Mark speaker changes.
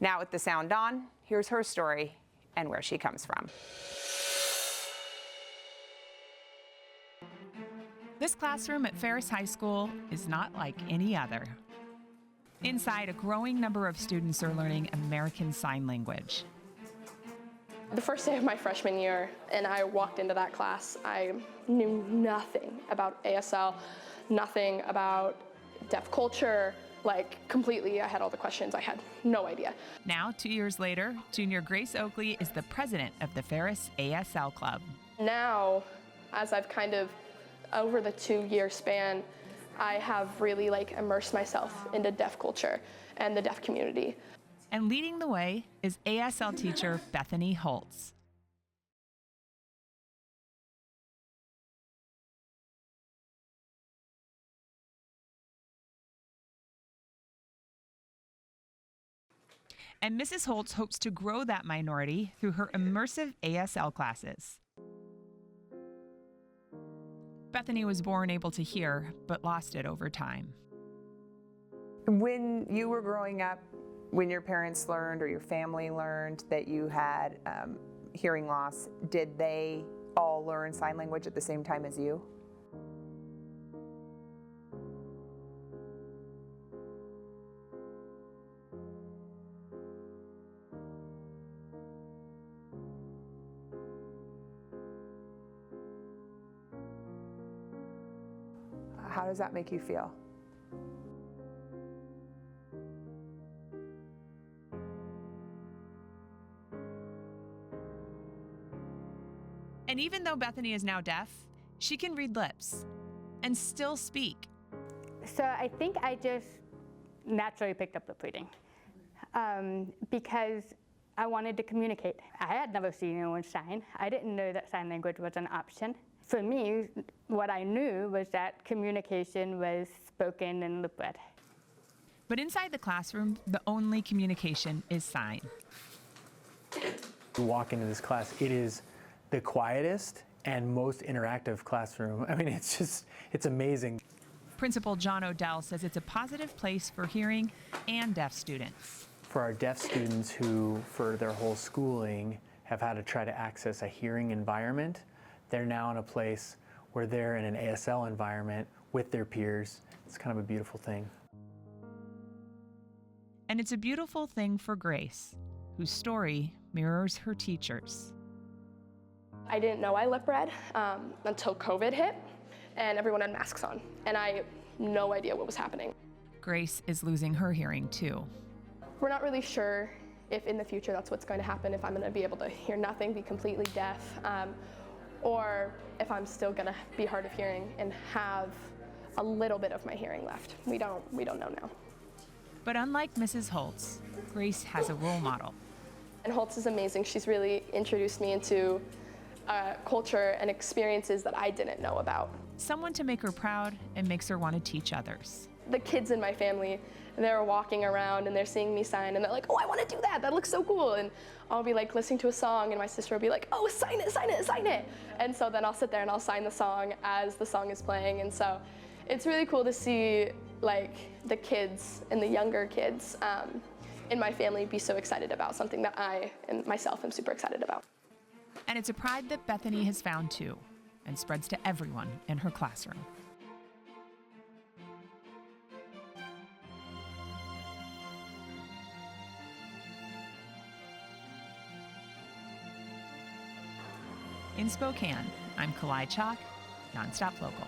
Speaker 1: Now with the sound on, here's her story and where she comes from.
Speaker 2: This classroom at Ferris High School is not like any other. Inside, a growing number of students are learning American Sign Language.
Speaker 3: The first day of my freshman year, and I walked into that class, I knew nothing about ASL, nothing about deaf culture, like completely, I had all the questions, I had no idea.
Speaker 2: Now, 2 years later, junior Grace Oakley is the president of the Ferris ASL Club.
Speaker 3: Now, as I've kind of, over the 2-year span, I have really immersed myself into deaf culture and the deaf community.
Speaker 2: And leading the way is ASL teacher Bethany Holtz. And Mrs. Holtz hopes to grow that minority through her immersive ASL classes. Bethany was born able to hear, but lost it over time.
Speaker 1: When you were growing up, when your parents learned or your family learned that you had hearing loss, did they all learn sign language at the same time as you? How does that make you feel?
Speaker 2: And even though Bethany is now deaf, she can read lips and still speak.
Speaker 4: So I think I just naturally picked up lip reading because I wanted to communicate. I had never seen anyone sign. I didn't know that sign language was an option. For me, what I knew was that communication was spoken and lip read.
Speaker 2: But inside the classroom, the only communication is sign.
Speaker 5: You walk into this class, it is the quietest and most interactive classroom. I mean, it's amazing.
Speaker 2: Principal John Odell says it's a positive place for hearing and deaf students.
Speaker 5: For our deaf students who, for their whole schooling, have had to try to access a hearing environment, they're now in a place where they're in an ASL environment with their peers. It's kind of a beautiful thing.
Speaker 2: And it's a beautiful thing for Grace, whose story mirrors her teacher's.
Speaker 3: I didn't know I lip read until COVID hit and everyone had masks on, and I had no idea what was happening.
Speaker 2: Grace is losing her hearing too.
Speaker 3: We're not really sure if in the future that's what's going to happen, if I'm going to be able to hear nothing, be completely deaf, or if I'm still going to be hard of hearing and have a little bit of my hearing left. We don't know now.
Speaker 2: But unlike Mrs. Holtz, Grace has a role model.
Speaker 3: And Holtz is amazing. She's really introduced me into culture and experiences that I didn't know about.
Speaker 2: Someone to make her proud and makes her want to teach others.
Speaker 3: The kids in my family, they're walking around and they're seeing me sign and they're like, oh, I want to do that. That looks so cool. And I'll be listening to a song and my sister will be like, oh, sign it, sign it, sign it. And so then I'll sit there and I'll sign the song as the song is playing. And so it's really cool to see the kids and the younger kids in my family be so excited about something that I and myself am super excited about.
Speaker 2: And it's a pride that Bethany has found too, and spreads to everyone in her classroom. In Spokane, I'm Kalai Chalk, Nonstop Local.